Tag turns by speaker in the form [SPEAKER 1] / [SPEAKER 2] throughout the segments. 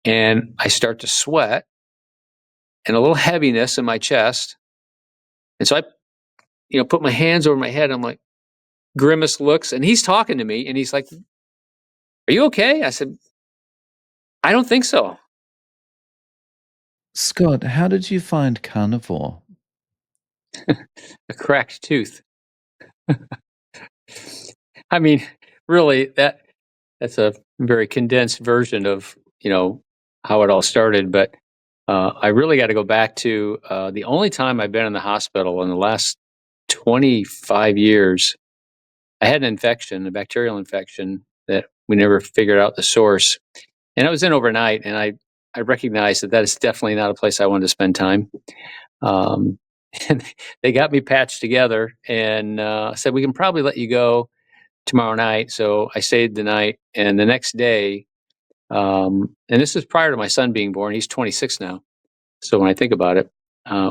[SPEAKER 1] and I start to sweat and a little heaviness in my chest. And so I, put my hands over my head. I'm like, grimace looks, and he's talking to me, and he's like, "Are you okay?" I said, "I don't think so."
[SPEAKER 2] Scott, how did you find carnivore?
[SPEAKER 1] A cracked tooth. I mean, really, that's a very condensed version of how it all started. But I really got to go back to the only time I've been in the hospital in the last 25 years. I had an infection, a bacterial infection that we never figured out the source, and I was in overnight, and I recognized that is definitely not a place I wanted to spend time. Um, and they got me patched together and said, we can probably let you go tomorrow night. So I stayed the night, and the next day, and this is prior to my son being born. He's 26 now. So when I think about it,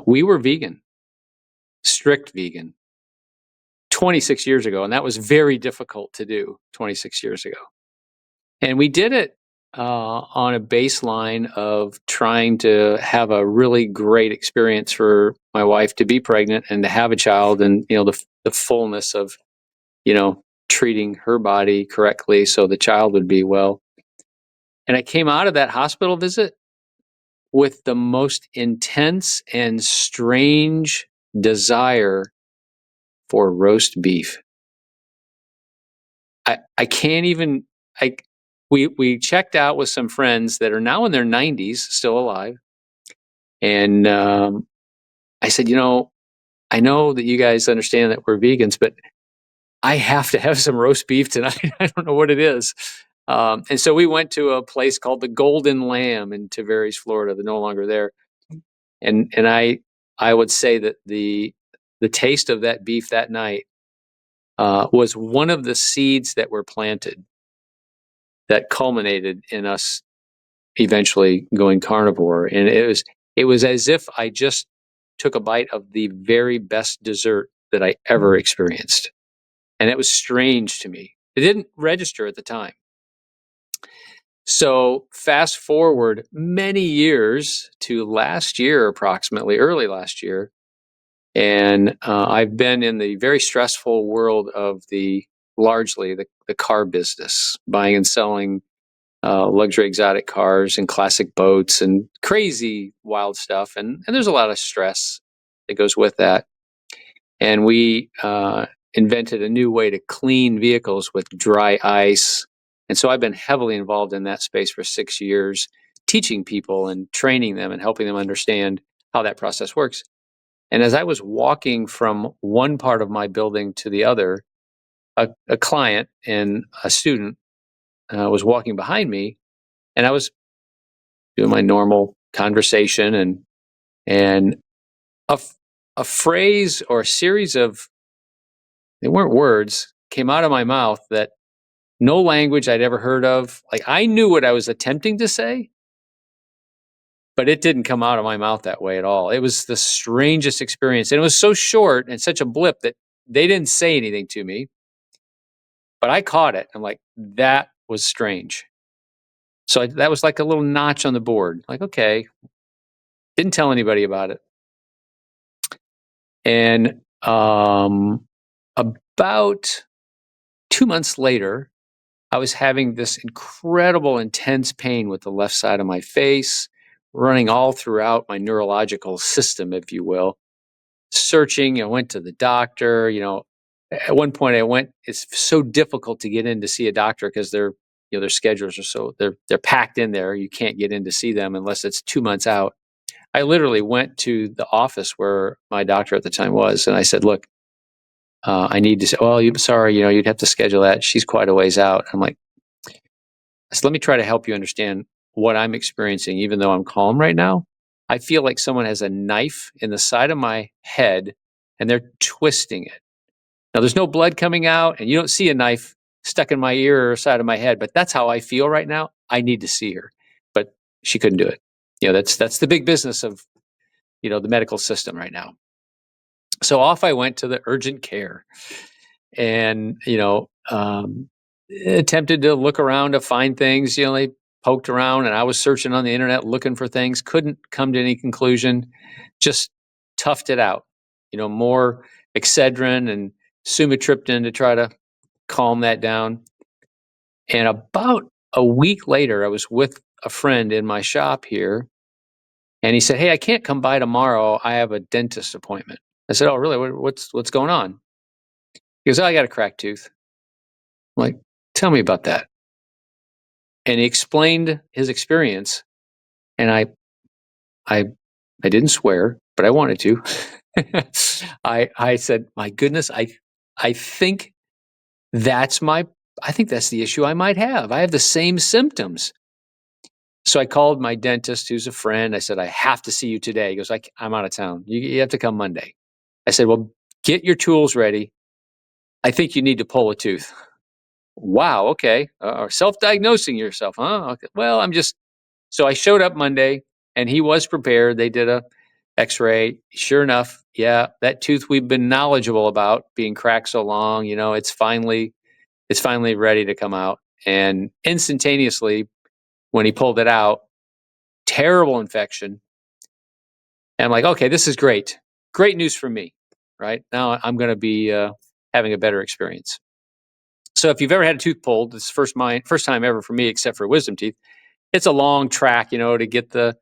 [SPEAKER 1] we were vegan, strict vegan, 26 years ago, and that was very difficult to do 26 years ago. And we did it on a baseline of trying to have a really great experience for my wife to be pregnant and to have a child, and the fullness of treating her body correctly so the child would be well. And I came out of that hospital visit with the most intense and strange desire for roast beef. I can't even. We checked out with some friends that are now in their 90s, still alive, and I said, I know that you guys understand that we're vegans, but I have to have some roast beef tonight. I don't know what it is. And so we went to a place called the Golden Lamb in Tavares, Florida. They're no longer there. And I would say that the taste of that beef that night was one of the seeds that were planted that culminated in us eventually going carnivore. And it was as if I just took a bite of the very best dessert that I ever experienced. And it was strange to me. It didn't register at the time. So fast forward many years to last year, approximately early last year, and I've been in the very stressful world of largely the car business, buying and selling luxury exotic cars and classic boats and crazy wild stuff, and there's a lot of stress that goes with that. And we invented a new way to clean vehicles with dry ice. And so I've been heavily involved in that space for 6 years, teaching people and training them and helping them understand how that process works. And as I was walking from one part of my building to the other, a client and a student was walking behind me, and I was doing my normal conversation, and a, a phrase or a series of, they weren't words, came out of my mouth that no language I'd ever heard of. Like, I knew what I was attempting to say, but it didn't come out of my mouth that way at all. It was the strangest experience. And it was so short and such a blip that they didn't say anything to me, but I caught it. I'm like, that was strange. So that was like a little notch on the board. Like, okay, didn't tell anybody about it. And about 2 months later, I was having this incredible, intense pain with the left side of my face, running all throughout my neurological system, if you will. Searching, I went to the doctor. At one point it's so difficult to get in to see a doctor because their schedules are so, they're packed in there. You can't get in to see them unless it's 2 months out. I literally went to the office where my doctor at the time was, and I said, look, I need to say, well, sorry, you'd have to schedule that. She's quite a ways out. I'm like, so let me try to help you understand what I'm experiencing, even though I'm calm right now. I feel like someone has a knife in the side of my head and they're twisting it. Now, there's no blood coming out, and you don't see a knife stuck in my ear or side of my head, but that's how I feel right now. I need to see her, but she couldn't do it. That's the big business of, the medical system right now. So off I went to the urgent care, and, attempted to look around to find things. They poked around and I was searching on the internet looking for things, couldn't come to any conclusion, just toughed it out. More Excedrin and sumatriptan to try to calm that down. And about a week later, I was with a friend in my shop here, and he said, "Hey, I can't come by tomorrow. I have a dentist appointment." I said, "Oh, really? What's going on?" He goes, "Oh, I got a cracked tooth." I'm like, "Tell me about that." And he explained his experience, and I I didn't swear, but I wanted to. I said, "My goodness, I think that's my I think that's the issue I might have. I have the same symptoms." So I called my dentist, who's a friend. I said, "I have to see you today." He goes, "I'm out of town. You have to come Monday." I said, "Well, get your tools ready. I think you need to pull a tooth." Wow, okay. Self-diagnosing yourself, huh? Okay. Well, so I showed up Monday and he was prepared. They did a x-ray. Sure enough, yeah, that tooth we've been knowledgeable about being cracked so long, it's finally ready to come out. And instantaneously, when he pulled it out, terrible infection. And I'm like, okay, this is great. Great news for me, right? Now I'm going to be having a better experience. So if you've ever had a tooth pulled, it's first time ever for me, except for wisdom teeth. It's a long track, to get the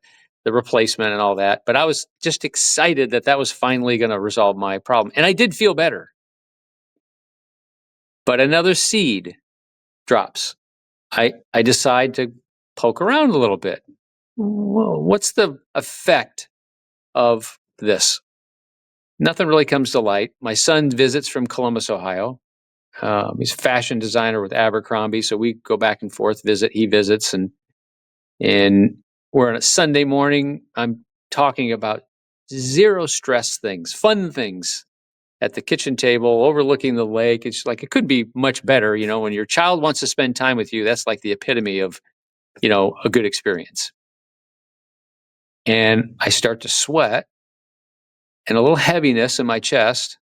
[SPEAKER 1] replacement and all that. But I was just excited that was finally going to resolve my problem, and I did feel better. But another seed drops. I decide to poke around a little bit. Well, what's the effect of this? Nothing really comes to light. My son visits from Columbus, Ohio. He's a fashion designer with Abercrombie, so we go back and forth. He visits, and we're on a Sunday morning. I'm talking about zero stress things, fun things at the kitchen table, overlooking the lake. It's like it could be much better, when your child wants to spend time with you. That's like the epitome of a good experience. And I start to sweat and a little heaviness in my chest,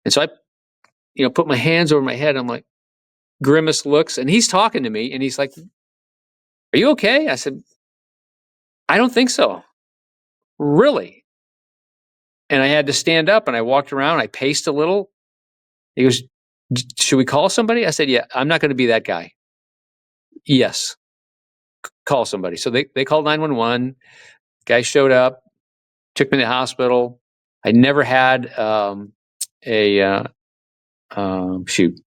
[SPEAKER 1] and so I put my hands over my head. I'm like, grimace looks, and he's talking to me, and he's like, "Are you okay?" I said, "I don't think so." Really? And I had to stand up, and I walked around. I paced a little. He goes, "Should we call somebody?" I said, "Yeah, I'm not going to be that guy." "Yes, call somebody." So they called 911. Guy showed up, took me to the hospital. I never had a shoot,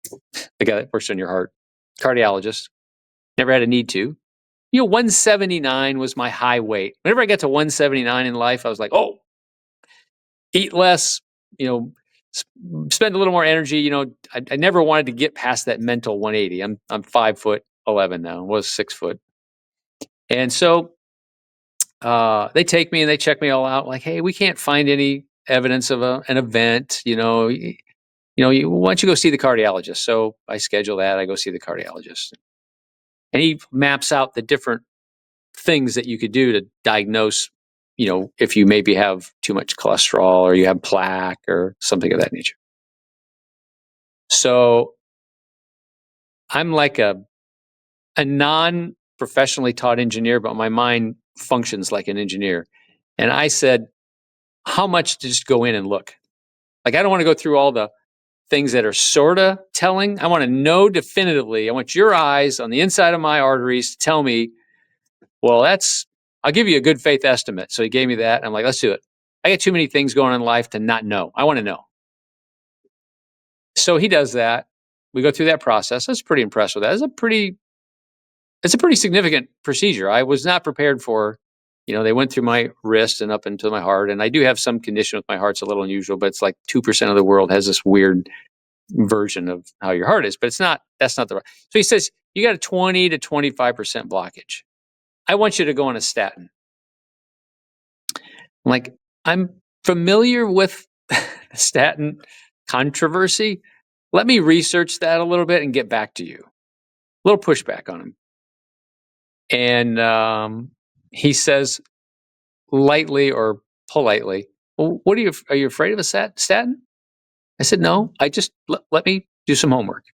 [SPEAKER 1] the guy that works on your heart, cardiologist. Never had a need to. 179 was my high weight. Whenever I got to 179 in life, I was like, "Oh, eat less, you know, spend a little more energy." I never wanted to get past that mental 180. I'm 5'11" now. Was 6 foot, and so they take me and they check me all out. Like, "Hey, we can't find any evidence of an event. Why don't you go see the cardiologist?" So I schedule that. I go see the cardiologist, and he maps out the different things that you could do to diagnose, if you maybe have too much cholesterol or you have plaque or something of that nature. So I'm like a non professionally taught engineer, but my mind functions like an engineer. And I said, "How much to just go in and look?" Like, I don't want to go through all the things that are sort of telling. I want to know definitively. I want your eyes on the inside of my arteries to tell me, well, I'll give you a good faith estimate. So he gave me that. And I'm like, let's do it. I got too many things going on in life to not know. I want to know. So he does that. We go through that process. I was pretty impressed with that. It's a pretty significant procedure. I was not prepared for, they went through my wrist and up into my heart. And I do have some condition with my heart. It's a little unusual, but it's like 2% of the world has this weird version of how your heart is, but that's not the right. So he says, you got a 20 to 25% blockage. I want you to go on a statin. I'm like, I'm familiar with the statin controversy. Let me research that a little bit and get back to you. A little pushback on him. And he says lightly or politely, "Well, are you afraid of a statin?" I said, "No, I just let me do some homework."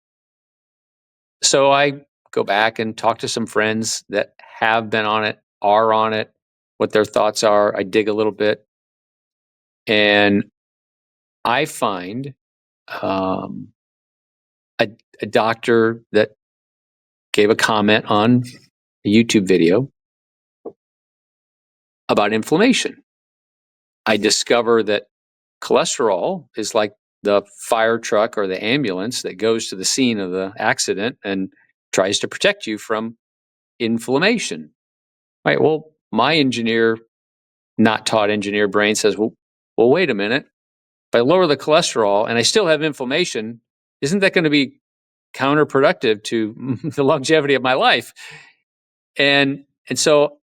[SPEAKER 1] So I go back and talk to some friends that have been on it, are on it, what their thoughts are. I dig a little bit. And I find a doctor that gave a comment on a YouTube video about inflammation. I discover that cholesterol is like the fire truck or the ambulance that goes to the scene of the accident and tries to protect you from inflammation. Right. Well, my engineer, not taught engineer brain says, well, wait a minute. If I lower the cholesterol and I still have inflammation, isn't that going to be counterproductive to the longevity of my life? And so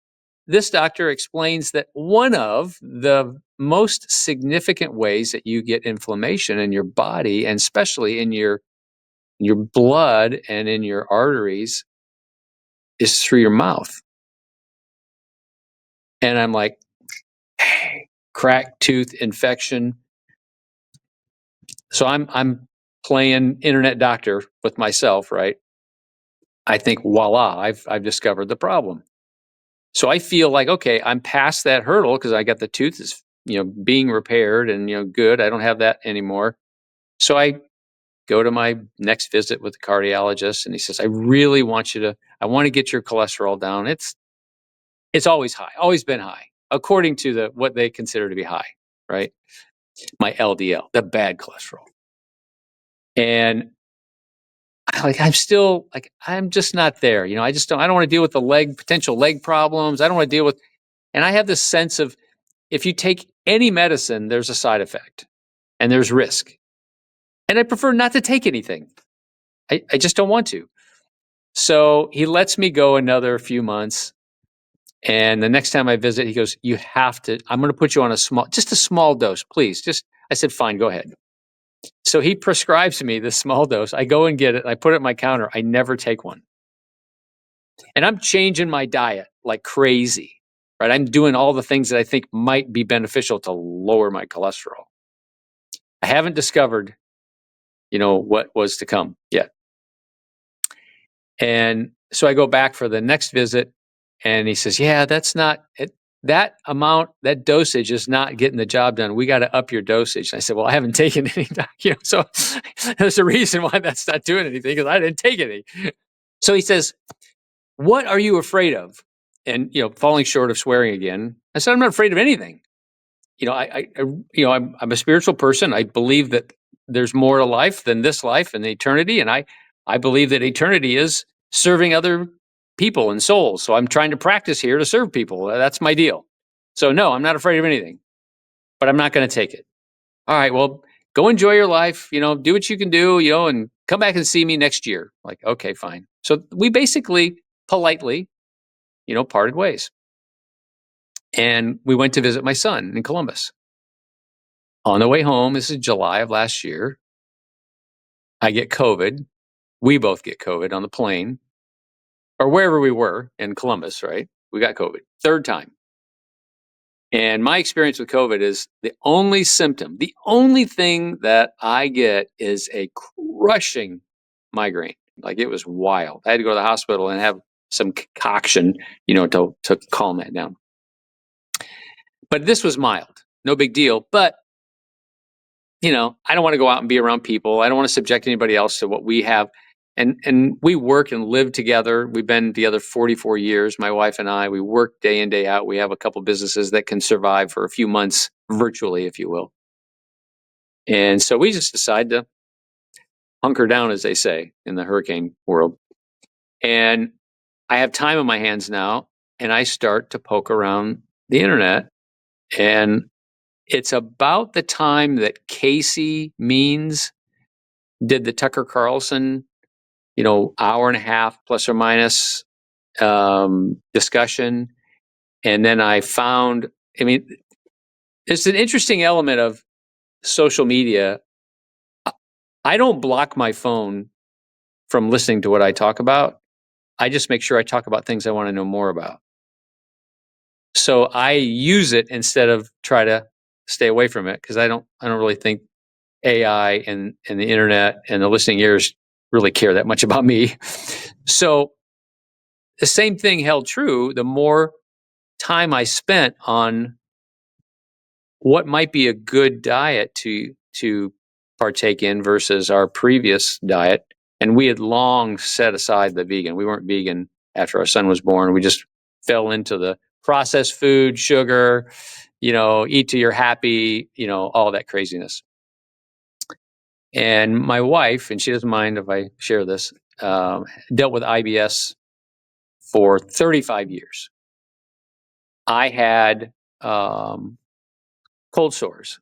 [SPEAKER 1] this doctor explains that one of the most significant ways that you get inflammation in your body, and especially in your blood and in your arteries, is through your mouth. And I'm like, cracked tooth infection. So I'm playing internet doctor with myself, right? I think, voila, I've discovered the problem. So I feel like, okay, I'm past that hurdle because I got the tooth is, being repaired and, good. I don't have that anymore. So I go to my next visit with the cardiologist and he says, I want to get your cholesterol down. It's always high, always been high, according to what they consider to be high, right? My LDL, the bad cholesterol. And I'm just not there. I don't want to deal with the potential leg problems. I don't want to deal with, and I have this sense of, if you take any medicine, there's a side effect and there's risk. And I prefer not to take anything. I just don't want to. So he lets me go another few months. And the next time I visit, he goes, I'm going to put you on just a small dose, please. I said, fine, go ahead. So he prescribes me this small dose. I go and get it. I put it on my counter. I never take one. And I'm changing my diet like crazy, right? I'm doing all the things that I think might be beneficial to lower my cholesterol. I haven't discovered, what was to come yet. And so I go back for the next visit and he says, yeah, that's not it. That amount, that dosage is not getting the job done. We got to up your dosage. And I said, well, I haven't taken any, so there's a reason why that's not doing anything, because I didn't take any. So he says, what are you afraid of? And, falling short of swearing again, I said, I'm not afraid of anything. I'm a spiritual person. I believe that there's more to life than this life and eternity. And I believe that eternity is serving other people and souls. So I'm trying to practice here to serve people. That's my deal. So no, I'm not afraid of anything, but I'm not going to take it. All right, well, go enjoy your life, do what you can do, and come back and see me next year. Like, okay, fine. So we basically politely, parted ways. And we went to visit my son in Columbus. On the way home, this is July of last year, I get COVID. We both get COVID on the plane or wherever we were in Columbus, right? We got COVID, third time. And my experience with COVID is the only thing that I get is a crushing migraine. Like, it was wild. I had to go to the hospital and have some concoction, to calm that down. But this was mild, no big deal. But I don't want to go out and be around people. I don't want to subject anybody else to what we have. And we work and live together. We've been together 44 years, my wife and I. We work day in, day out. We have a couple businesses that can survive for a few months virtually, if you will. And so we just decide to hunker down, as they say in the hurricane world. And I have time on my hands now, and I start to poke around the internet. And it's about the time that Casey Means did the Tucker Carlson, hour and a half plus or minus discussion. And then I found, it's an interesting element of social media. I don't block my phone from listening to what I talk about. I just make sure I talk about things I want to know more about. So I use it instead of try to stay away from it, because I don't really think AI and the internet and the listening ears really care that much about me. So the same thing held true. The more time I spent on what might be a good diet to partake in versus our previous diet. And we had long set aside the vegan. We weren't vegan after our son was born. We just fell into the processed food, sugar, eat till you're happy, all that craziness. And my wife, and she doesn't mind if I share this, dealt with IBS for 35 years. I had cold sores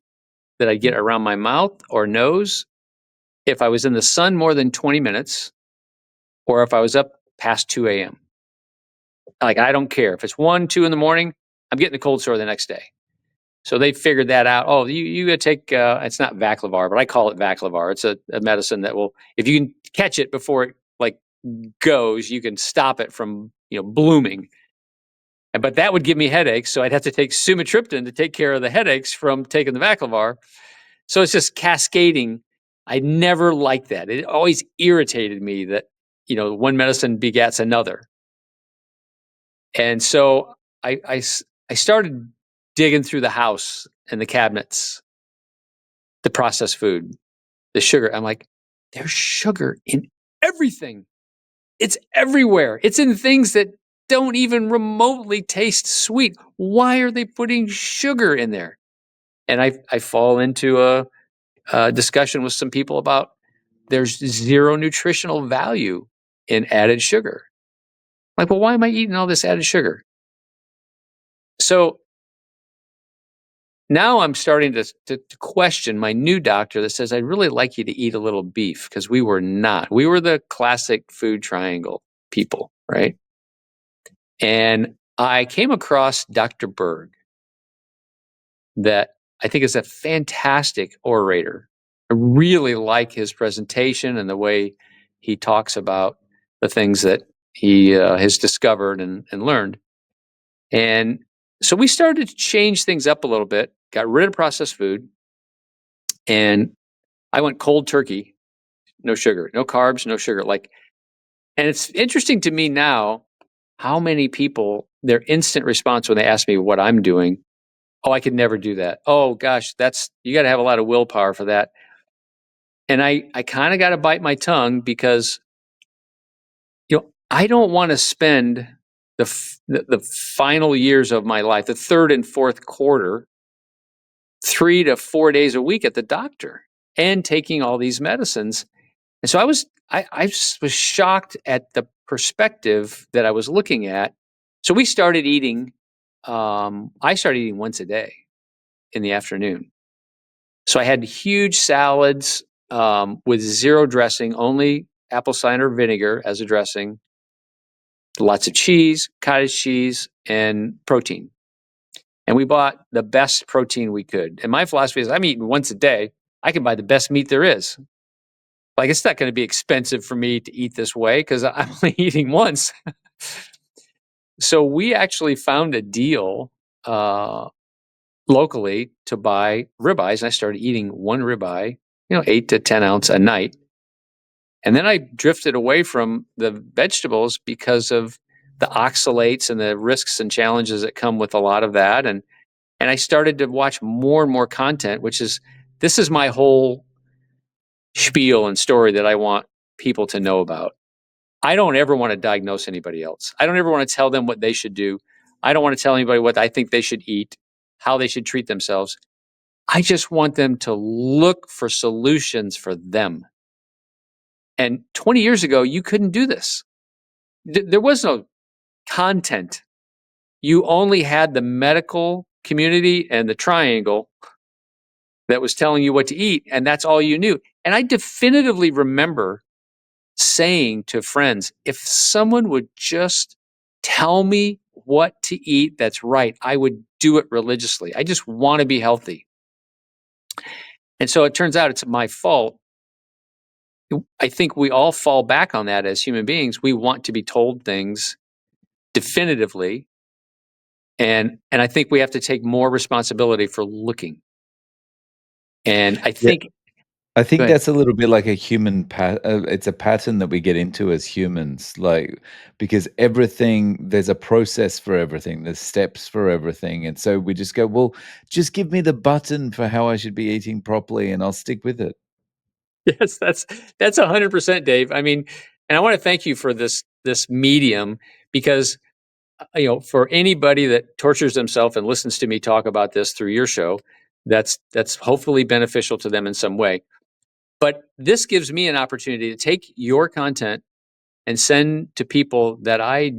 [SPEAKER 1] that I'd get around my mouth or nose if I was in the sun more than 20 minutes or if I was up past 2 a.m. Like, I don't care. If it's 1, 2 in the morning, I'm getting a cold sore the next day. So they figured that out. Oh, you got to take, it's not Vaclavar, but I call it Vaclavar. It's a medicine that will, if you can catch it before it like goes, you can stop it from, blooming. But that would give me headaches. So I'd have to take sumatriptan to take care of the headaches from taking the Vaclavar. So it's just cascading. I never liked that. It always irritated me that, one medicine begats another. And so I started digging through the house and the cabinets, the processed food, the sugar. I'm like, there's sugar in everything. It's everywhere. It's in things that don't even remotely taste sweet. Why are they putting sugar in there? And I fall into a discussion with some people about there's zero nutritional value in added sugar. Like, well, why am I eating all this added sugar? So now I'm starting to question my new doctor that says, I'd really like you to eat a little beef, because we were not. We were the classic food triangle people, right? And I came across Dr. Berg, that I think is a fantastic orator. I really like his presentation and the way he talks about the things that he has discovered and learned. And so we started to change things up a little bit, got rid of processed food, and I went cold turkey, no sugar, no carbs, no sugar. And it's interesting to me now how many people, their instant response when they ask me what I'm doing, oh, I could never do that. Oh gosh, you got to have a lot of willpower for that. And I kind of got to bite my tongue, because I don't want to spend the final years of my life, the third and fourth quarter, 3 to 4 days a week at the doctor and taking all these medicines. And so I just was shocked at the perspective that I was looking at. So we started eating. I started eating once a day in the afternoon. So I had huge salads with zero dressing, only apple cider vinegar as a dressing, lots of cheese, cottage cheese, and protein. And we bought the best protein we could. And my philosophy is, I'm eating once a day. I can buy the best meat there is. Like, it's not going to be expensive for me to eat this way because I'm only eating once. So we actually found a deal locally to buy ribeyes. And I started eating one ribeye, 8 to 10 ounce a night. And then I drifted away from the vegetables because of the oxalates and the risks and challenges that come with a lot of that. And I started to watch more and more content, this is my whole spiel and story that I want people to know about. I don't ever want to diagnose anybody else. I don't ever want to tell them what they should do. I don't want to tell anybody what I think they should eat, how they should treat themselves. I just want them to look for solutions for them. And 20 years ago, you couldn't do this. There was no content. You only had the medical community and the triangle that was telling you what to eat, and that's all you knew. And I definitively remember saying to friends, if someone would just tell me what to eat that's right, I would do it religiously. I just want to be healthy. And so it turns out it's my fault. I think we all fall back on that as human beings. We want to be told things definitively. And I think we have to take more responsibility for looking. And I
[SPEAKER 2] Yeah,
[SPEAKER 1] think
[SPEAKER 2] I
[SPEAKER 1] Go
[SPEAKER 2] think
[SPEAKER 1] ahead.
[SPEAKER 2] that's a little bit like a human it's a pattern that we get into as humans, like, because everything there's a process for everything, there's steps for everything, and so we just go, "Well, just give me the button for how I should be eating properly, and I'll stick with it."
[SPEAKER 1] Yes, that's 100%, Dave. I mean, and I want to thank you for this medium because for anybody that tortures themselves and listens to me talk about this through your show, that's hopefully beneficial to them in some way. But this gives me an opportunity to take your content and send to people that I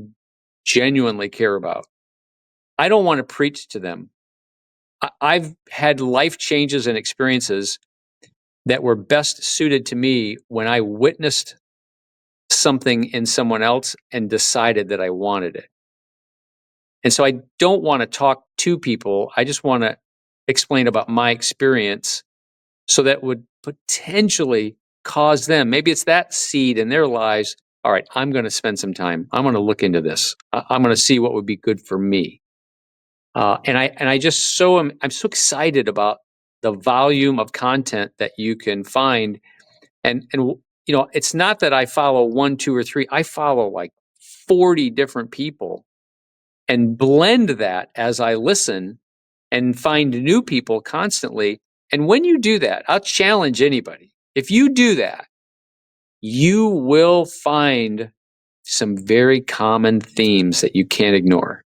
[SPEAKER 1] genuinely care about. I don't want to preach to them. I've had life changes and experiences that were best suited to me when I witnessed something in someone else and decided that I wanted it. And so I don't want to talk to people. I just want to explain about my experience so that would potentially cause them, maybe it's that seed in their lives. All right, I'm going to spend some time. I'm going to look into this. I'm going to see what would be good for me. And I just I'm so excited about the volume of content that you can find. And it's not that I follow one, two, or three. I follow like 40 different people and blend that as I listen and find new people constantly. And when you do that, I'll challenge anybody. If you do that, you will find some very common themes that you can't ignore.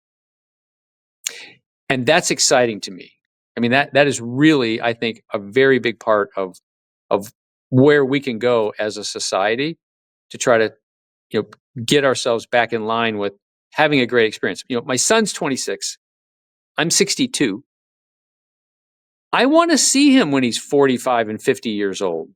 [SPEAKER 1] And that's exciting to me. I mean, that is really, I think, a very big part of where we can go as a society to try to, get ourselves back in line with having a great experience. My son's 26. I'm 62. I want to see him when he's 45 and 50 years old.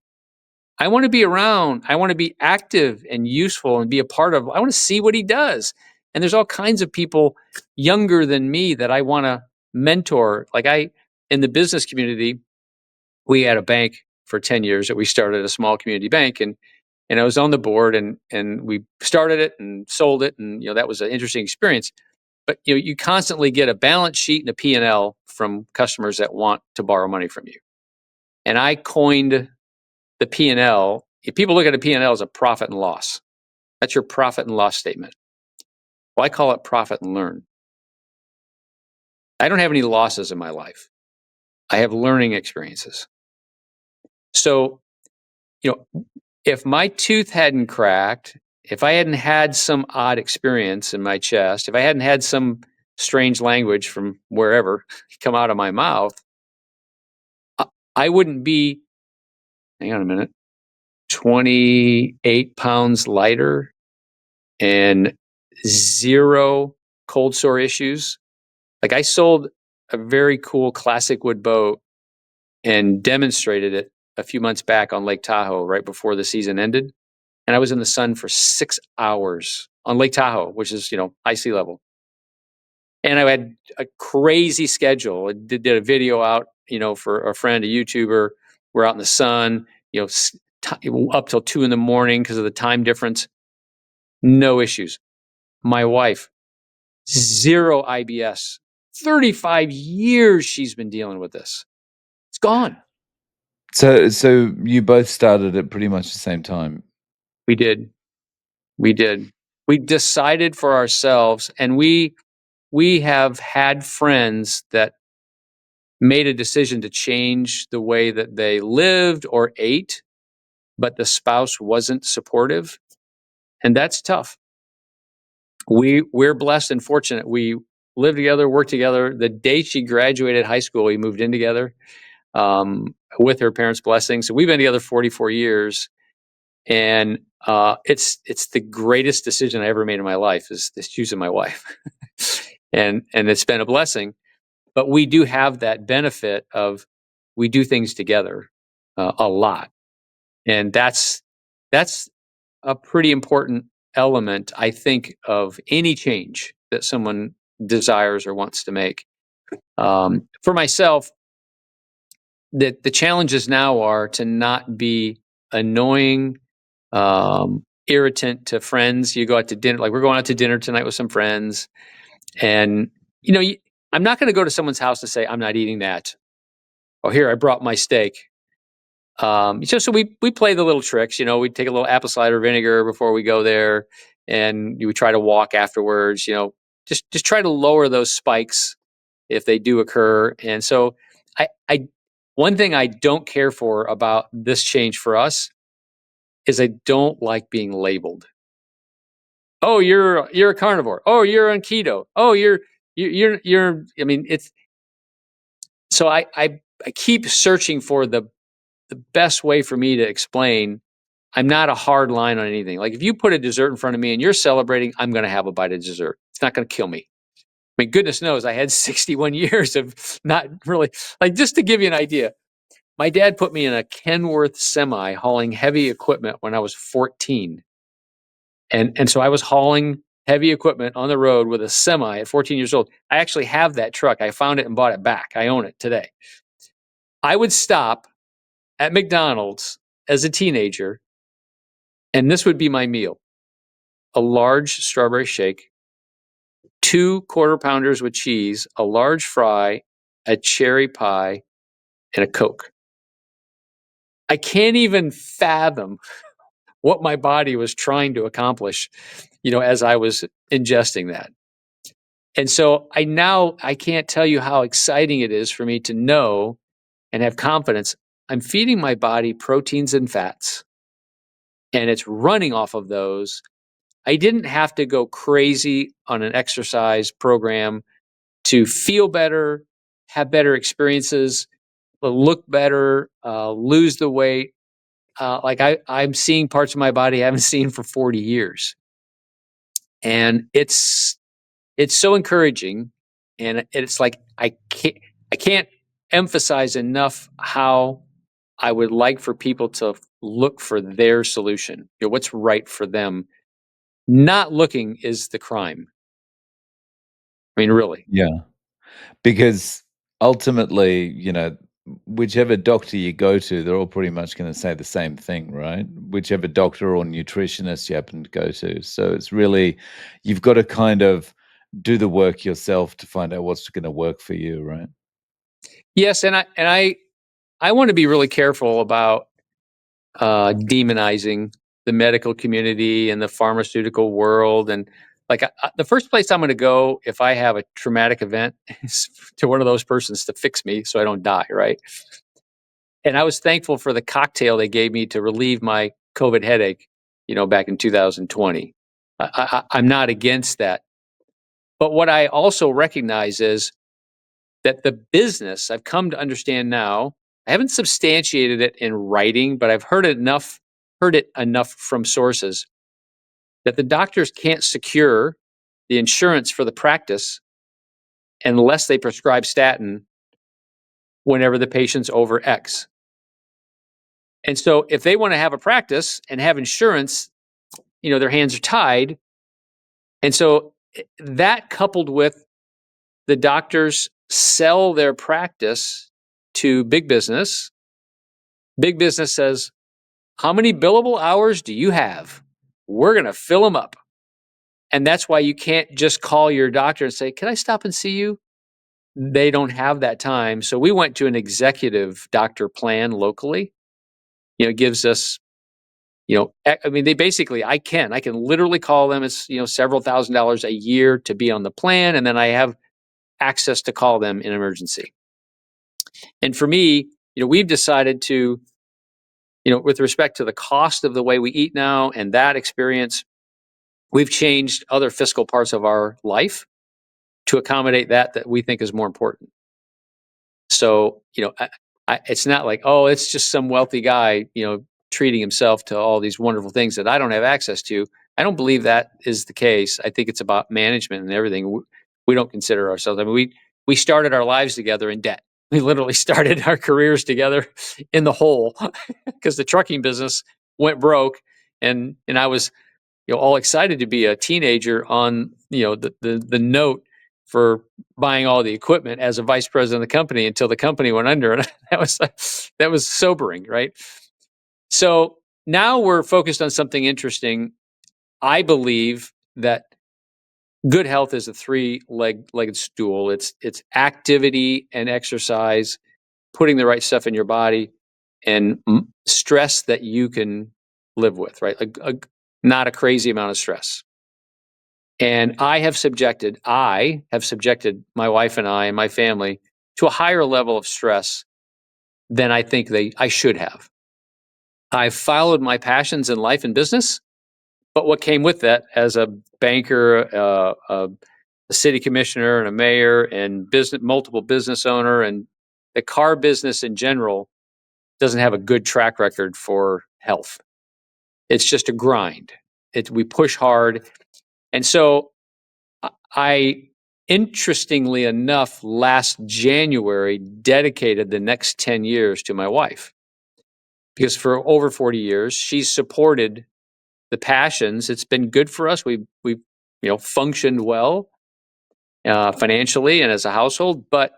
[SPEAKER 1] I want to be around. I want to be active and useful and be a part of. I want to see what he does. And there's all kinds of people younger than me that I want to mentor. In the business community, we had a bank for 10 years that we started a small community bank, and I was on the board, and we started it and sold it, and that was an interesting experience. But you constantly get a balance sheet and a P&L from customers that want to borrow money from you. And I coined the P&L. If people look at a P&L as a profit and loss, that's your profit and loss statement. Well, I call it profit and learn. I don't have any losses in my life. I have learning experiences. So, if my tooth hadn't cracked, if I hadn't had some odd experience in my chest, if I hadn't had some strange language from wherever come out of my mouth, I wouldn't be, hang on a minute, 28 pounds lighter and zero cold sore issues. Like, I sold a very cool classic wood boat and demonstrated it a few months back on Lake Tahoe right before the season ended. And I was in the sun for 6 hours on Lake Tahoe, which is, high sea level. And I had a crazy schedule. I did a video out, for a friend, a YouTuber. We're out in the sun, up till 2 in the morning because of the time difference. No issues. My wife, zero IBS. 35 years she's been dealing with this. It's gone.
[SPEAKER 2] So you both started at pretty much the same time?
[SPEAKER 1] We did. We did. We decided for ourselves, and we have had friends that made a decision to change the way that they lived or ate, but the spouse wasn't supportive. And that's tough. We're blessed and fortunate. We lived together, worked together. The day she graduated high school, we moved in together, with her parents' blessing. So we've been together 44 years. And it's the greatest decision I ever made in my life is choosing my wife. And it's been a blessing. But we do have that benefit of we do things together a lot, and that's a pretty important element, I think, of any change that someone desires or wants to make. For myself, the challenges now are to not be annoying, irritant to friends. You go out to dinner, like we're going out to dinner tonight with some friends, and you know, you, I'm not going to go to someone's house to say I'm not eating that. Oh, here, I brought my steak. So we play the little tricks. We take a little apple cider vinegar before we go there, and we try to walk afterwards. Just try to lower those spikes if they do occur. And so, I one thing I don't care for about this change for us is I don't like being labeled. Oh, you're a carnivore. Oh, you're on keto. Oh, you're. I mean, it's so I keep searching for the best way for me to explain. I'm not a hard line on anything. Like if you put a dessert in front of me and you're celebrating, I'm going to have a bite of dessert. It's not going to kill me. I mean, goodness knows I had 61 years of not really, like, just to give you an idea. My dad put me in a Kenworth semi hauling heavy equipment when I was 14. And so I was hauling heavy equipment on the road with a semi at 14 years old. I actually have that truck. I found it and bought it back. I own it today. I would stop at McDonald's as a teenager, and this would be my meal: a large strawberry shake, 2 quarter pounders with cheese, a large fry, a cherry pie, and a Coke. I can't even fathom what my body was trying to accomplish, as I was ingesting that. And so I can't tell you how exciting it is for me to know and have confidence I'm feeding my body proteins and fats, and it's running off of those. I didn't have to go crazy on an exercise program to feel better, have better experiences, look better, lose the weight. Like I'm seeing parts of my body I haven't seen for 40 years. And it's so encouraging. And it's like I can't emphasize enough how I would like for people to look for their solution. What's right for them. Not looking is the crime. I mean, really.
[SPEAKER 2] Yeah. Because ultimately, whichever doctor you go to, they're all pretty much gonna say the same thing, right? Whichever doctor or nutritionist you happen to go to. So it's really you've gotta kind of do the work yourself to find out what's gonna work for you, right?
[SPEAKER 1] Yes, and I want to be really careful about demonizing the medical community and the pharmaceutical world. And like the first place I'm going to go if I have a traumatic event is to one of those persons to fix me so I don't die, right? And I was thankful for the cocktail they gave me to relieve my COVID headache, back in 2020. I'm not against that. But what I also recognize is that the business I've come to understand now, I haven't substantiated it in writing, but I've heard it enough from sources that the doctors can't secure the insurance for the practice unless they prescribe statin whenever the patient's over X. And so if they want to have a practice and have insurance, their hands are tied. And so that coupled with the doctors sell their practice to big business says, how many billable hours do you have? We're going to fill them up. And that's why you can't just call your doctor and say, can I stop and see you? They don't have that time. So we went to an executive doctor plan locally. It gives us, I mean, I can literally call them. It's, several $1,000s a year to be on the plan. And then I have access to call them in emergency. And for me, we've decided to, with respect to the cost of the way we eat now and that experience, we've changed other fiscal parts of our life to accommodate that we think is more important. So, it's not like, oh, it's just some wealthy guy, treating himself to all these wonderful things that I don't have access to. I don't believe that is the case. I think it's about management and everything. We don't consider ourselves. I mean, we started our lives together in debt. We literally started our careers together in the hole because the trucking business went broke, and I was, all excited to be a teenager on, the note for buying all the equipment as a vice president of the company until the company went under. And that was sobering, right? So now we're focused on something interesting. I believe that good health is a three-legged stool. It's activity and exercise, putting the right stuff in your body, and stress that you can live with, right? Not a crazy amount of stress. And I have subjected my wife and I and my family to a higher level of stress than I think I should have. I've followed my passions in life and business, but what came with that as a banker, a city commissioner, and a mayor, and multiple business owner, and the car business in general doesn't have a good track record for health. It's just a grind. We push hard, and so I, interestingly enough, last January dedicated the next 10 years to my wife, because for over 40 years she's supported the passions. It's been good for us. We've functioned well financially and as a household, but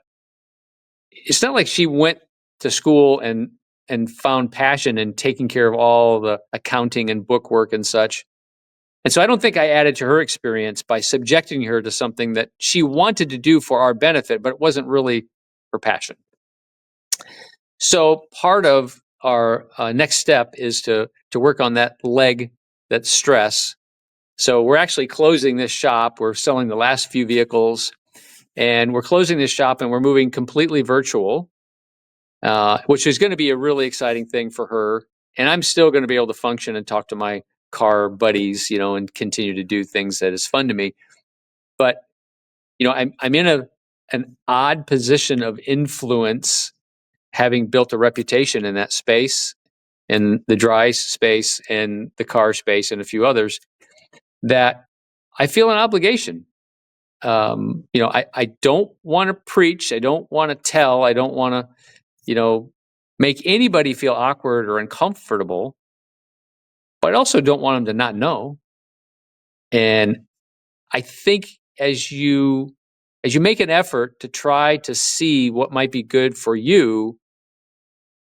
[SPEAKER 1] it's not like she went to school and found passion in taking care of all the accounting and bookwork and such. And so I don't think I added to her experience by subjecting her to something that she wanted to do for our benefit, but it wasn't really her passion. So part of our next step is to work on that leg, that stress. So we're actually closing this shop. We're selling the last few vehicles, and we're closing this shop, and we're moving completely virtual, which is going to be a really exciting thing for her. And I'm still going to be able to function and talk to my car buddies, and continue to do things that is fun to me. But I'm in an odd position of influence, having built a reputation in that space, in the dry space and the car space and a few others, that I feel an obligation. I don't want to preach. I don't want to tell. I don't want to, make anybody feel awkward or uncomfortable, but I also don't want them to not know. And I think as you make an effort to try to see what might be good for you,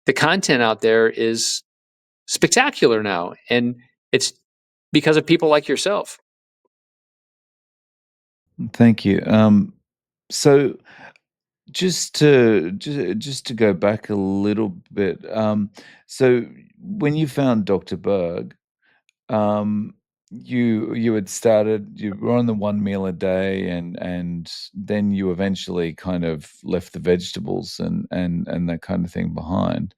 [SPEAKER 1] the content out there is spectacular now, and it's because of people like yourself.
[SPEAKER 2] Thank you. So just to go back a little bit, so when you found Dr. Berg, um, you had started, you were on the one meal a day, and then you eventually kind of left the vegetables and that kind of thing behind.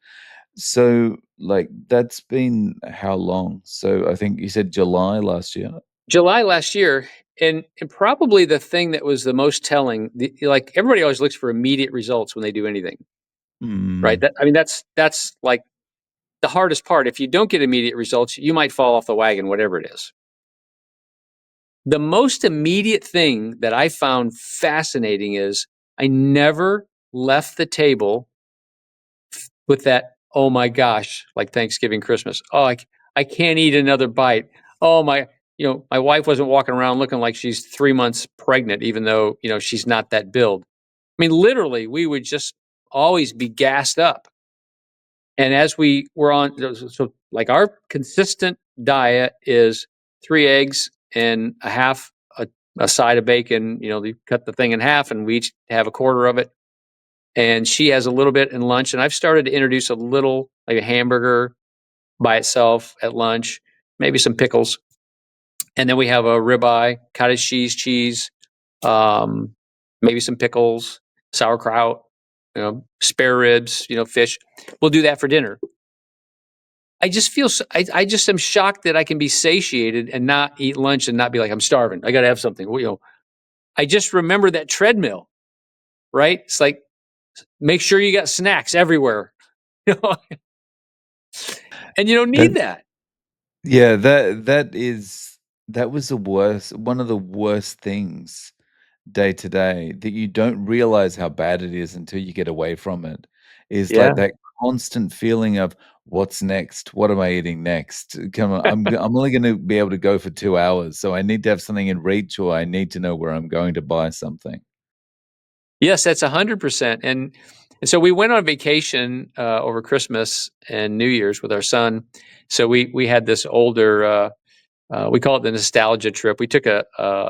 [SPEAKER 2] So, like, that's been how long? So I think you said July last year?
[SPEAKER 1] July last year, and probably the thing that was the most telling, like everybody always looks for immediate results when they do anything, right?
[SPEAKER 2] Mm.
[SPEAKER 1] That's like the hardest part. If you don't get immediate results, you might fall off the wagon, whatever it is. The most immediate thing that I found fascinating is I never left the table with that, oh my gosh, like Thanksgiving, Christmas. Oh, I can't eat another bite. Oh my, my wife wasn't walking around looking like she's 3 months pregnant, even though, she's not that build. I mean, literally, we would just always be gassed up. And as we were on, so like our consistent diet is 3 eggs and a side of bacon. You cut the thing in half, and we each have a quarter of it. And she has a little bit in lunch. And I've started to introduce a little, like a hamburger by itself at lunch, maybe some pickles. And then we have a ribeye, cottage cheese, um, maybe some pickles, sauerkraut, spare ribs, fish. We'll do that for dinner. I just feel I just am shocked that I can be satiated and not eat lunch and not be like, I'm starving. I got to have something. I just remember that treadmill, right? It's like, make sure you got snacks everywhere, you know, and you don't
[SPEAKER 2] That
[SPEAKER 1] need that.
[SPEAKER 2] Yeah, that was the worst, one of the worst things day to day, that you don't realize how bad it is until you get away from it. Is
[SPEAKER 1] Yeah.
[SPEAKER 2] like that constant feeling of what's next? What am I eating next? Come on, I'm only going to be able to go for 2 hours, so I need to have something in reach, or I need to know where I'm going to buy something.
[SPEAKER 1] Yes, that's 100%. And so we went on vacation over Christmas and New Year's with our son. So we had this older. We call it the nostalgia trip. We took a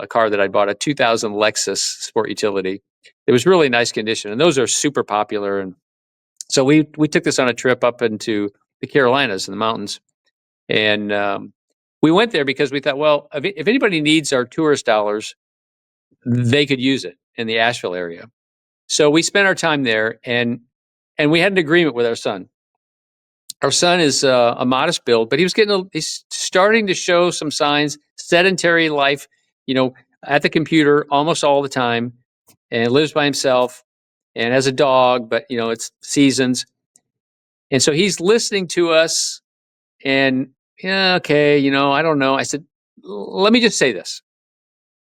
[SPEAKER 1] car that I bought, a 2000 Lexus Sport Utility. It was really nice condition, and those are super popular. And So we took this on a trip up into the Carolinas in the mountains, and we went there because we thought, well, if anybody needs our tourist dollars, they could use it in the Asheville area. So we spent our time there, and we had an agreement with our son. Our son is a modest build, but he's starting to show some signs. Sedentary life, you know, at the computer almost all the time, and lives by himself, and has a dog, but it's seasons. And so he's listening to us, and yeah, okay, I don't know. I said, let me just say this: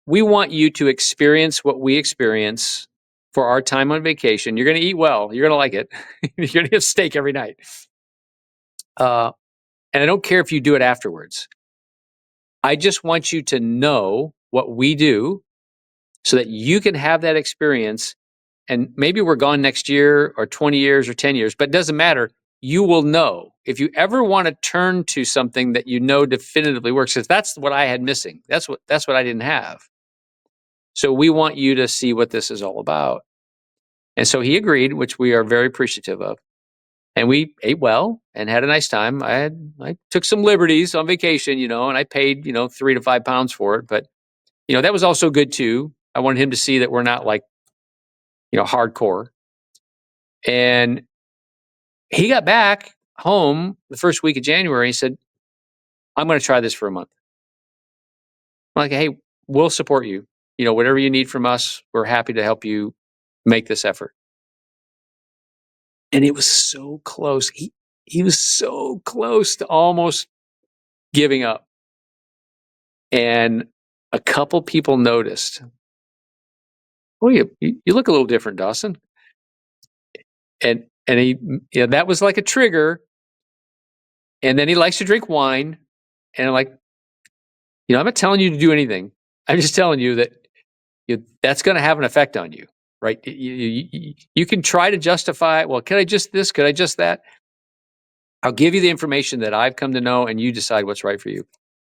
[SPEAKER 1] we want you to experience what we experience for our time on vacation. You're going to eat well. You're going to like it. You're going to have steak every night. Uh, and I don't care if you do it afterwards. I just want you to know what we do so that you can have that experience. And maybe we're gone next year or 20 years or 10 years, but it doesn't matter. You will know if you ever want to turn to something that definitively works, because that's what I had missing. That's what I didn't have. So we want you to see what this is all about. And so he agreed, which we are very appreciative of. And we ate well and had a nice time. I took some liberties on vacation, and I paid, 3 to 5 pounds for it. But, that was also good too. I wanted him to see that we're not like, hardcore. And he got back home the first week of January. He said, I'm going to try this for a month. I'm like, hey, we'll support you. Whatever you need from us, we're happy to help you make this effort. And it was so close. He was so close to almost giving up. And a couple people noticed, oh, you look a little different, Dawson. And he, that was like a trigger. And then he likes to drink wine. And I'm like, I'm not telling you to do anything. I'm just telling you that that's going to have an effect on you, right? You can try to justify, well, could I just this? Could I just that? I'll give you the information that I've come to know, and you decide what's right for you.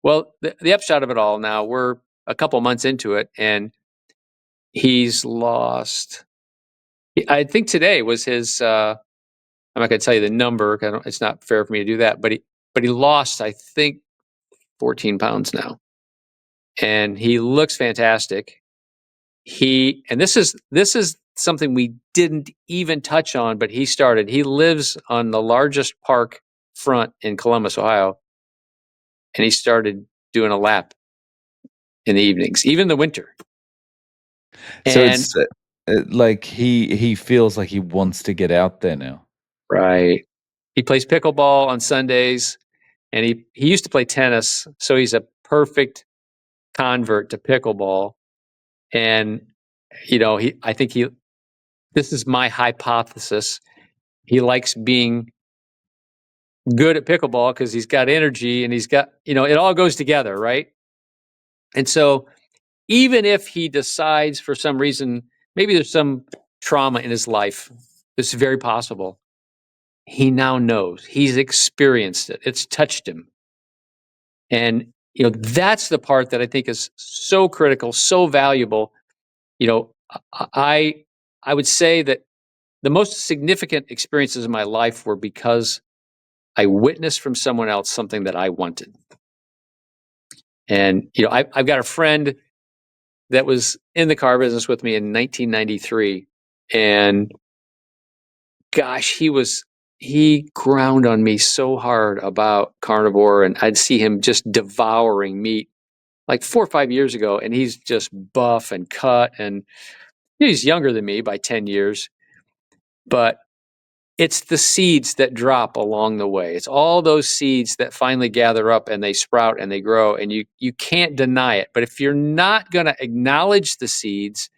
[SPEAKER 1] Well, the upshot of it all, now we're a couple months into it, and he's lost. I think today was his. I'm not going to tell you the number. It's not fair for me to do that. But he lost, I think, 14 pounds now, and he looks fantastic. And this is something we didn't even touch on, but he started. He lives on the largest park front in Columbus, Ohio, and he started doing a lap in the evenings, even in the winter.
[SPEAKER 2] So
[SPEAKER 1] And
[SPEAKER 2] it's like he feels like he wants to get out there now.
[SPEAKER 1] right, he plays pickleball on Sundays, and he used to play tennis, so he's a perfect convert to pickleball. And I think this is my hypothesis. He likes being good at pickleball because he's got energy and he's got, it all goes together, right? And so even if he decides for some reason, maybe there's some trauma in his life, it's very possible. He now knows, he's experienced it, it's touched him. And, that's the part that I think is so critical, so valuable. I, I would say that the most significant experiences in my life were because I witnessed from someone else something that I wanted. And I've got a friend that was in the car business with me in 1993, and gosh, he ground on me so hard about carnivore, and I'd see him just devouring meat like 4 or 5 years ago, and he's just buff and cut, and he's younger than me by 10 years, but it's the seeds that drop along the way. It's all those seeds that finally gather up and they sprout and they grow, and you can't deny it. But if you're not going to acknowledge the seeds,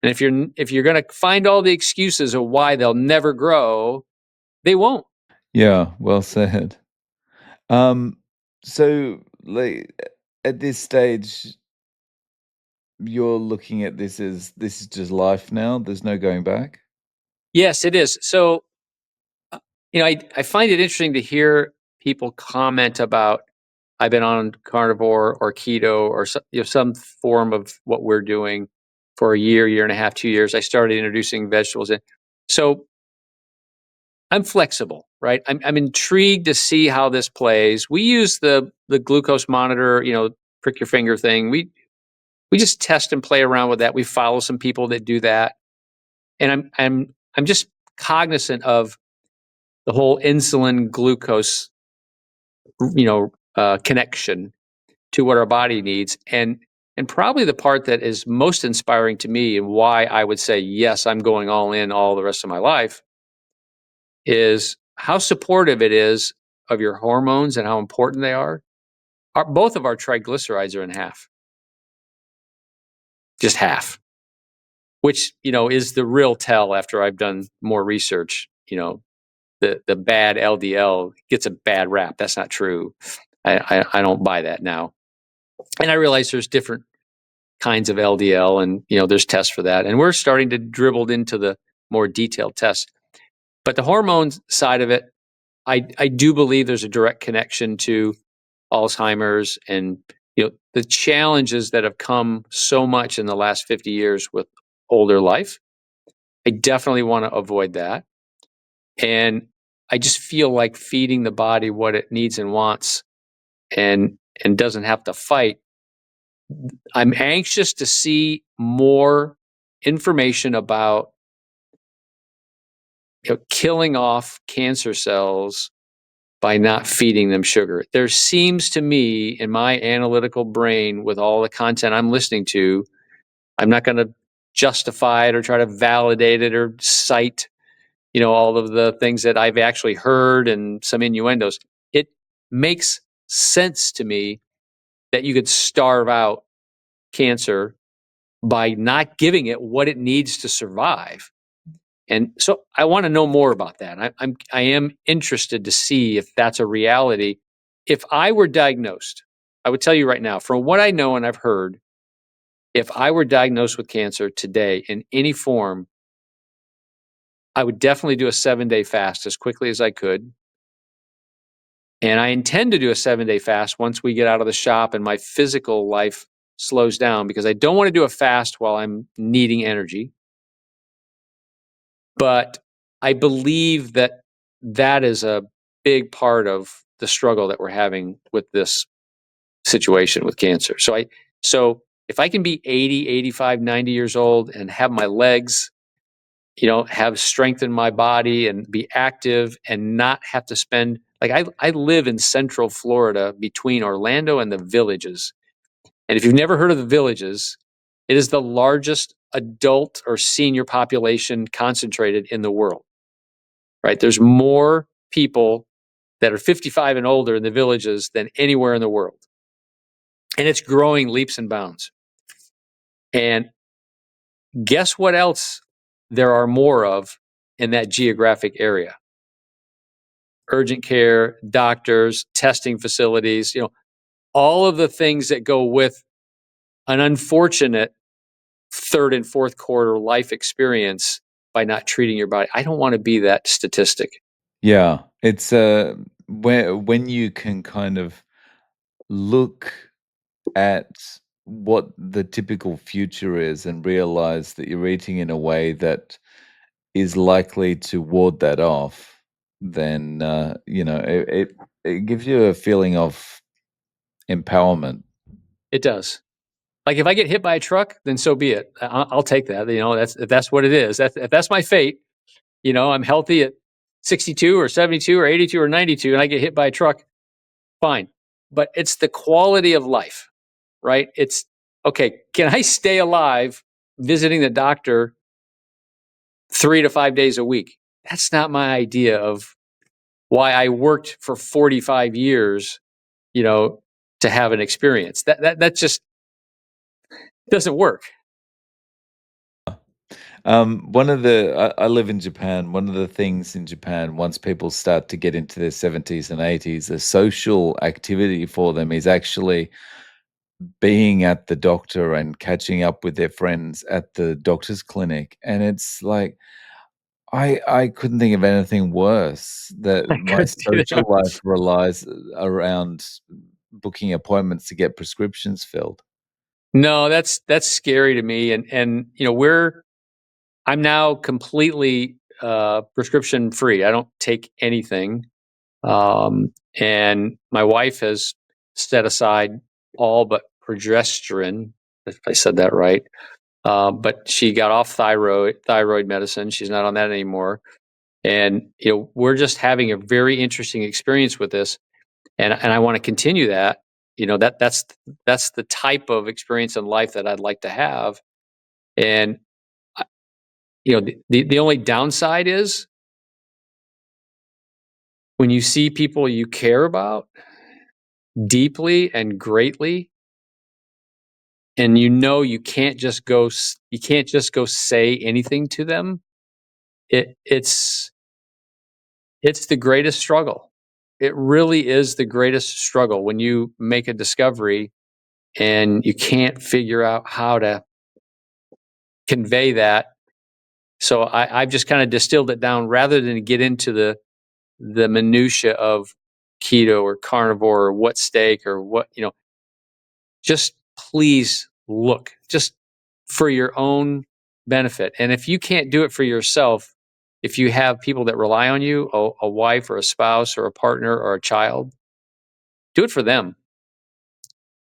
[SPEAKER 1] and if you're going to find all the excuses of why they'll never grow, they won't.
[SPEAKER 2] Yeah, well said. Um, so like at this stage, you're looking at this as this is just life now. There's no going back.
[SPEAKER 1] Yes, it is. So, I find it interesting to hear people comment about I've been on carnivore or keto or some form of what we're doing for a year and a half, 2 years. I started introducing vegetables in. So I'm flexible, right? I'm intrigued to see how this plays. We use the glucose monitor, prick your finger thing. We just test and play around with that. We follow some people that do that, and I'm just cognizant of the whole insulin glucose, connection to what our body needs, and probably the part that is most inspiring to me and why I would say yes, I'm going all in all the rest of my life is how supportive it is of your hormones and how important they are. Both of our triglycerides are in half, just half, which is the real tell after I've done more research. The bad LDL gets a bad rap. That's not true. I don't buy that now, and I realize there's different kinds of LDL, and there's tests for that, and we're starting to dribble into the more detailed tests. But the hormones side of it, I do believe there's a direct connection to Alzheimer's and the challenges that have come so much in the last 50 years with older life. I definitely want to avoid that. And I just feel like feeding the body what it needs and wants and doesn't have to fight. I'm anxious to see more information about killing off cancer cells by not feeding them sugar. There seems to me in my analytical brain, with all the content I'm listening to, I'm not going to justify it or try to validate it or cite, all of the things that I've actually heard and some innuendos. It makes sense to me that you could starve out cancer by not giving it what it needs to survive. And so I want to know more about that. I am interested to see if that's a reality. If I were diagnosed, I would tell you right now, from what I know and I've heard, if I were diagnosed with cancer today in any form, I would definitely do a 7-day fast as quickly as I could. And I intend to do a 7-day fast once we get out of the shop and my physical life slows down, because I don't want to do a fast while I'm needing energy. But I believe that that is a big part of the struggle that we're having with this situation with cancer. So if I can be 80, 85, 90 years old and have my legs, have strength in my body and be active and not have to spend, like, I live in central Florida between Orlando and the Villages. And if you've never heard of the Villages, it is the largest adult or senior population concentrated in the world. Right? There's more people that are 55 and older in the Villages than anywhere in the world. And it's growing leaps and bounds. And guess what else there are more of in that geographic area? Urgent care, doctors, testing facilities, all of the things that go with an unfortunate third and fourth quarter life experience by not treating your body. I don't want to be that statistic.
[SPEAKER 2] Yeah, it's when you can kind of look at what the typical future is and realize that you're eating in a way that is likely to ward that off, then it gives you a feeling of empowerment.
[SPEAKER 1] It does. Like, if I get hit by a truck, then so be it. I'll take that. If that's what it is. If that's my fate. I'm healthy at 62 or 72 or 82 or 92, and I get hit by a truck. Fine, but it's the quality of life, right? It's okay. Can I stay alive visiting the doctor 3 to 5 days a week? That's not my idea of why I worked for 45 years. To have an experience that just doesn't work.
[SPEAKER 2] One of the I live in Japan. One of the things in Japan, once people start to get into their 70s and 80s, a social activity for them is actually being at the doctor and catching up with their friends at the doctor's clinic. And it's like I couldn't think of anything worse. That
[SPEAKER 1] I
[SPEAKER 2] my
[SPEAKER 1] couldn't get it
[SPEAKER 2] social
[SPEAKER 1] up.
[SPEAKER 2] life relies around booking appointments to get prescriptions filled.
[SPEAKER 1] No, that's scary to me, and I'm now completely prescription free. I don't take anything. And my wife has set aside all but progesterone, if I said that right. But she got off thyroid medicine. She's not on that anymore. And we're just having a very interesting experience with this, and I want to continue that. That's the type of experience in life that I'd like to have. And the only downside is when you see people you care about deeply and greatly, and you can't just go say anything to them. It's the greatest struggle. It really is the greatest struggle when you make a discovery and you can't figure out how to convey that. So I've just kind of distilled it down rather than get into the minutia of keto or carnivore or what steak or what. Just please look, just for your own benefit. And if you can't do it for yourself, if you have people that rely on you, a wife or a spouse or a partner or a child, do it for them.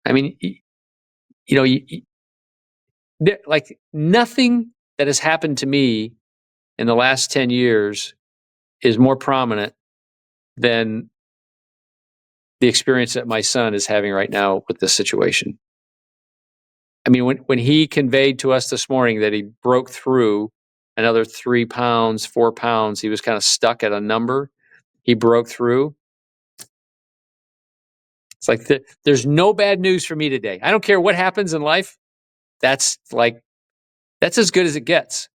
[SPEAKER 1] I mean, like nothing that has happened to me in the last 10 years is more prominent than the experience that my son is having right now with this situation. I mean, when he conveyed to us this morning that he broke through another 3 pounds, 4 pounds, he was kind of stuck at a number. He broke through. It's like there's no bad news for me today. I don't care what happens in life. That's as good as it gets.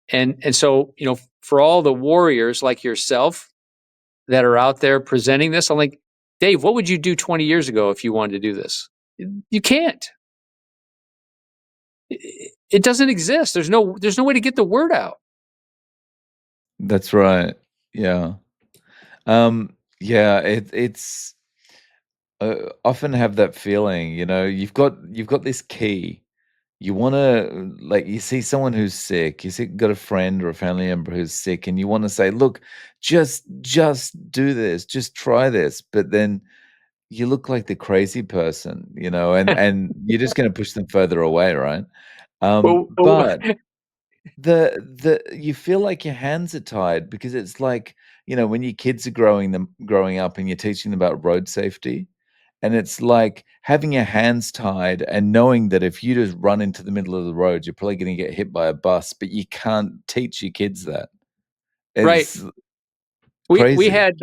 [SPEAKER 1] And so, for all the warriors like yourself that are out there presenting this, I'm like, Dave, what would you do 20 years ago if you wanted to do this? You can't. It doesn't exist. There's no way to get the word out.
[SPEAKER 2] That's right. Yeah. Yeah, it's often have that feeling, you've got this key. You wanna like, you see someone who's sick, got a friend or a family member who's sick, and you wanna say, "Look, just do this, just try this," but then you look like the crazy person, and you're just gonna push them further away, right?
[SPEAKER 1] Well,
[SPEAKER 2] But the you feel like your hands are tied because it's like, when your kids are growing up and you're teaching them about road safety, and it's like having your hands tied and knowing that if you just run into the middle of the road, you're probably gonna get hit by a bus, but you can't teach your kids that.
[SPEAKER 1] right.
[SPEAKER 2] It's
[SPEAKER 1] We
[SPEAKER 2] crazy.
[SPEAKER 1] had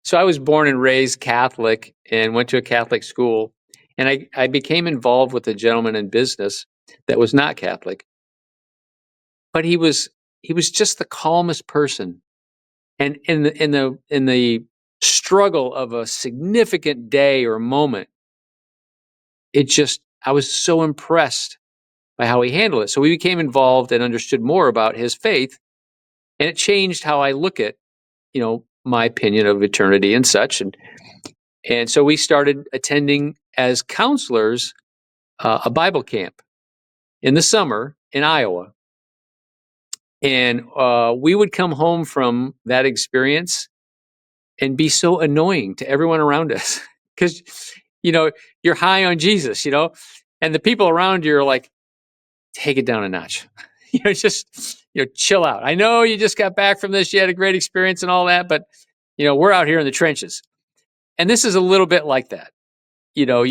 [SPEAKER 1] so I was born and raised Catholic and went to a Catholic school, and I became involved with a gentleman in business that was not Catholic, but he was just the calmest person. And in the struggle of a significant day or moment, I was so impressed by how he handled it. So we became involved and understood more about his faith, and it changed how I look at my opinion of eternity and such. And so we started attending as counselors a Bible camp in the summer in Iowa. And we would come home from that experience and be so annoying to everyone around us because, you know, you're high on Jesus, and the people around you are like, take it down a notch. Just, chill out. I know you just got back from this. You had a great experience and all that, but, we're out here in the trenches. And this is a little bit like that. You're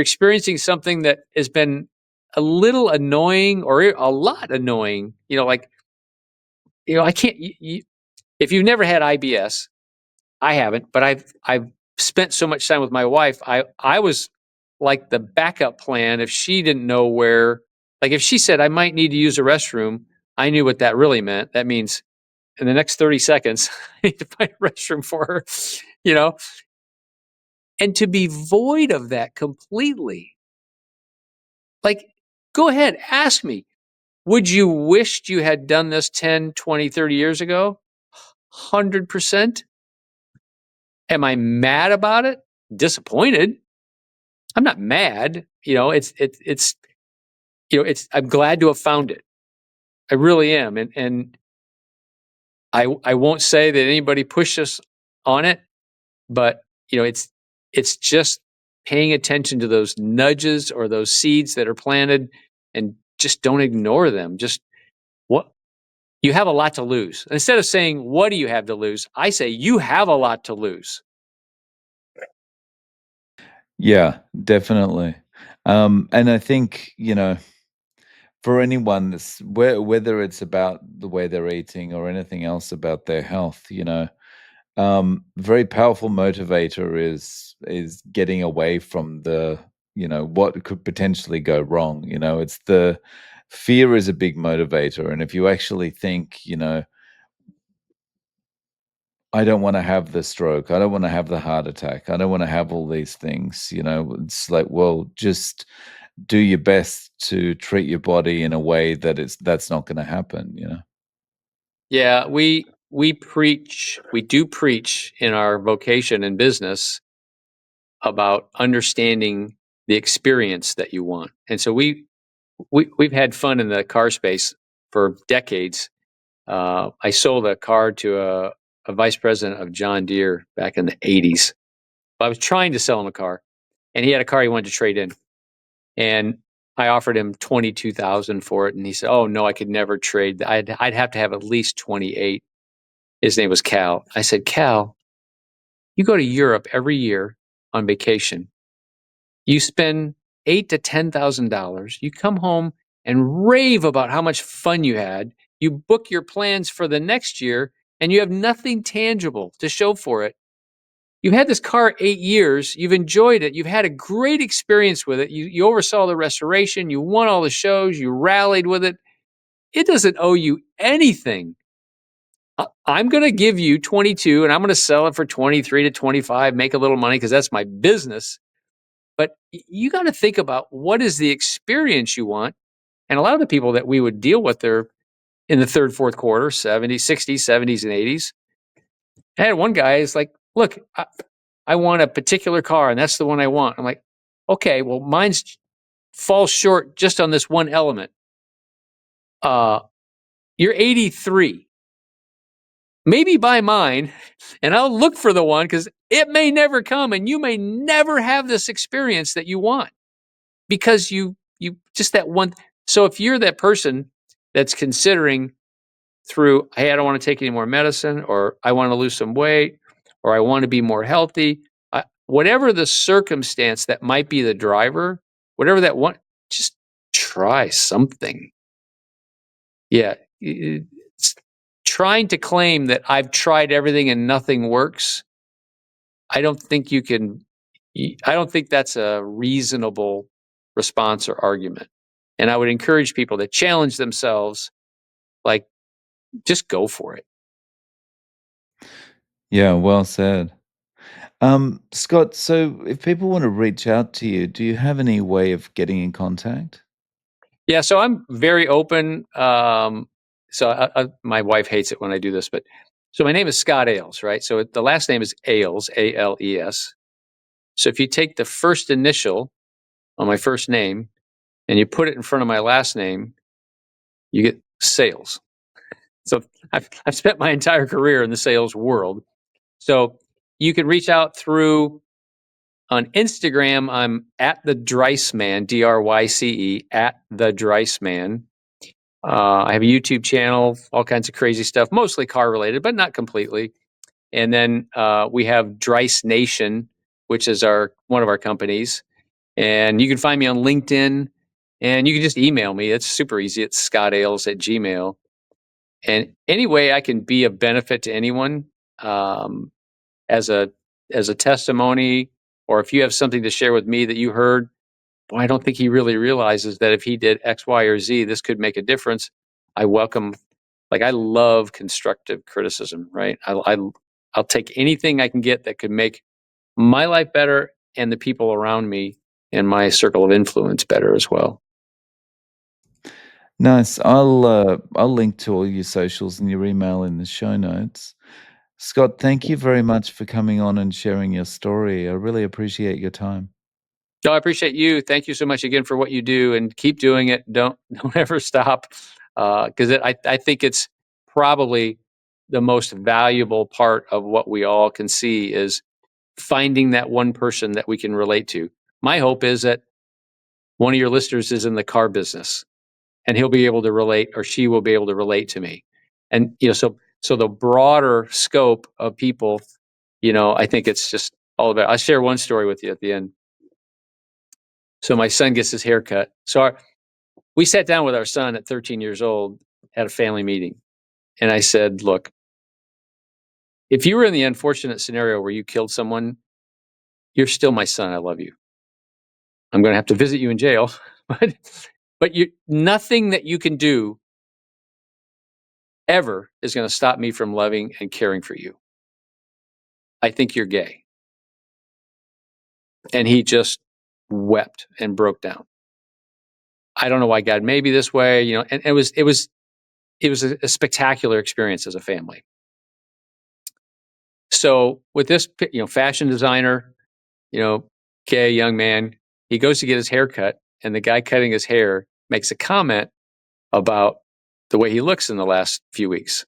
[SPEAKER 1] experiencing something that has been a little annoying or a lot annoying. I can't. If you've never had IBS, I haven't, but I've spent so much time with my wife. I was like the backup plan if she didn't know where. Like if she said I might need to use a restroom, I knew what that really meant. That means in the next 30 seconds, I need to find a restroom for her. You know, and to be void of that completely. Like, go ahead, ask me. Would you wished you had done this 10, 20, 30 years ago? 100%. Am I mad about it? Disappointed. I'm not mad. I'm glad to have found it. I really am. And I won't say that anybody pushed us on it, but it's just paying attention to those nudges or those seeds that are planted, and just don't ignore them. Just what you have a lot to lose. Instead of saying, what do you have to lose? I say, you have a lot to lose.
[SPEAKER 2] Yeah, definitely. And I think, for anyone that's whether it's about the way they're eating or anything else about their health, very powerful motivator is getting away from the, what could potentially go wrong. It's the fear is a big motivator. And if you actually think, I don't want to have the stroke, I don't want to have the heart attack, I don't want to have all these things, it's like, well, just do your best to treat your body in a way that that's not going to happen.
[SPEAKER 1] Yeah, we do preach in our vocation and business about understanding the experience that you want. And so we've had fun in the car space for decades. I sold a car to a vice president of John Deere back in the 80s. I was trying to sell him a car, and he had a car he wanted to trade in. And I offered him 22,000 for it, and he said, "Oh no, I could never trade. I'd have to have at least 28." His name was Cal. I said, "Cal, you go to Europe every year on vacation. You spend $8,000 to $10,000. You come home and rave about how much fun you had. You book your plans for the next year, and you have nothing tangible to show for it. You've had this car 8 years. You've enjoyed it. You've had a great experience with it. You oversaw the restoration. You won all the shows. You rallied with it. It doesn't owe you anything. I'm going to give you 22, and I'm going to sell it for 23 to 25, make a little money because that's my business. But you got to think about what is the experience you want." And a lot of the people that we would deal with, they're in the third, fourth quarter, 70s, 60s, 70s, and 80s. I had one guy is like, "Look, I want a particular car, and that's the one I want." I'm like, "Okay, well, mine's falls short just on this one element. Uh, you're 83. Maybe buy mine, and I'll look for the one because it may never come, and you may never have this experience that you want because you just that one." So if you're that person that's considering through, "Hey, I don't want to take any more medicine," or "I want to lose some weight," or "I want to be more healthy," whatever the circumstance that might be the driver, whatever that one, just try something. Yeah, it's trying to claim that I've tried everything and nothing works. I don't think you can. I don't think that's a reasonable response or argument. And I would encourage people to challenge themselves, like, just go for it.
[SPEAKER 2] Yeah, well said. Scott, so if people want to reach out to you, do you have any way of getting in contact?
[SPEAKER 1] Yeah, so I'm very open. My wife hates it when I do this, but so my name is Scott Ailes, right? So the last name is Ailes, Ales. So if you take the first initial on my first name and you put it in front of my last name, you get sales. So I've spent my entire career in the sales world. So you can reach out through on Instagram. I'm at the Dryceman, Dryce, at the Dryceman. I have a YouTube channel, all kinds of crazy stuff, mostly car related, but not completely. And then we have Dryce Nation, which is our one of our companies. And you can find me on LinkedIn, and you can just email me. It's super easy. It's scottales@gmail. And any way I can be of benefit to anyone, um, as a testimony, or if you have something to share with me that you heard, well, I don't think he really realizes that if he did X, Y, or Z, this could make a difference. I welcome, like, I love constructive criticism, right? I'll take anything I can get that could make my life better and the people around me and my circle of influence better as well.
[SPEAKER 2] Nice. I'll link to all your socials and your email in the show notes. Scott, thank you very much for coming on and sharing your story. I really appreciate your time.
[SPEAKER 1] No, I appreciate you. Thank you so much again for what you do, and keep doing it. Don't don't ever stop. because I think it's probably the most valuable part of what we all can see is finding that one person that we can relate to. My hope is that one of your listeners is in the car business and he'll be able to relate, or she will be able to relate to me. And, so the broader scope of people, I think it's just all about. I'll share one story with you at the end. So my son gets his hair cut. We sat down with our son at 13 years old at a family meeting. And I said, look, if you were in the unfortunate scenario where you killed someone, you're still my son. I love you. I'm going to have to visit you in jail, but nothing that you can do ever is going to stop me from loving and caring for you. I think you're gay. And he just wept and broke down. I don't know why God made me this way, and it was a spectacular experience as a family. So with this, fashion designer, gay young man, he goes to get his hair cut, and the guy cutting his hair makes a comment about the way he looks in the last few weeks.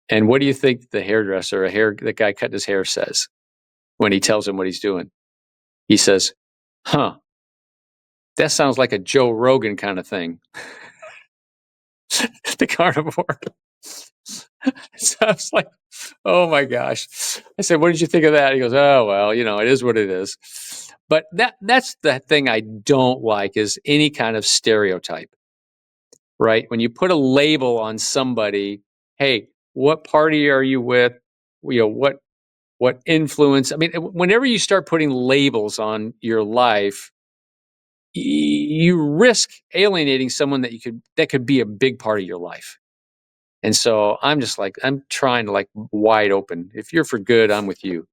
[SPEAKER 1] And what do you think the hairdresser, the guy cutting his hair, says when he tells him what he's doing? He says, "Huh, that sounds like a Joe Rogan kind of thing." The carnivore. So I was like, oh my gosh. I said, what did you think of that? He goes, oh, well, it is what it is. But that's the thing I don't like is any kind of stereotype, right? When you put a label on somebody, hey, what party are you with? What influence? I mean, whenever you start putting labels on your life, you risk alienating someone that could be a big part of your life. And so I'm trying to wide open. If you're for good, I'm with you.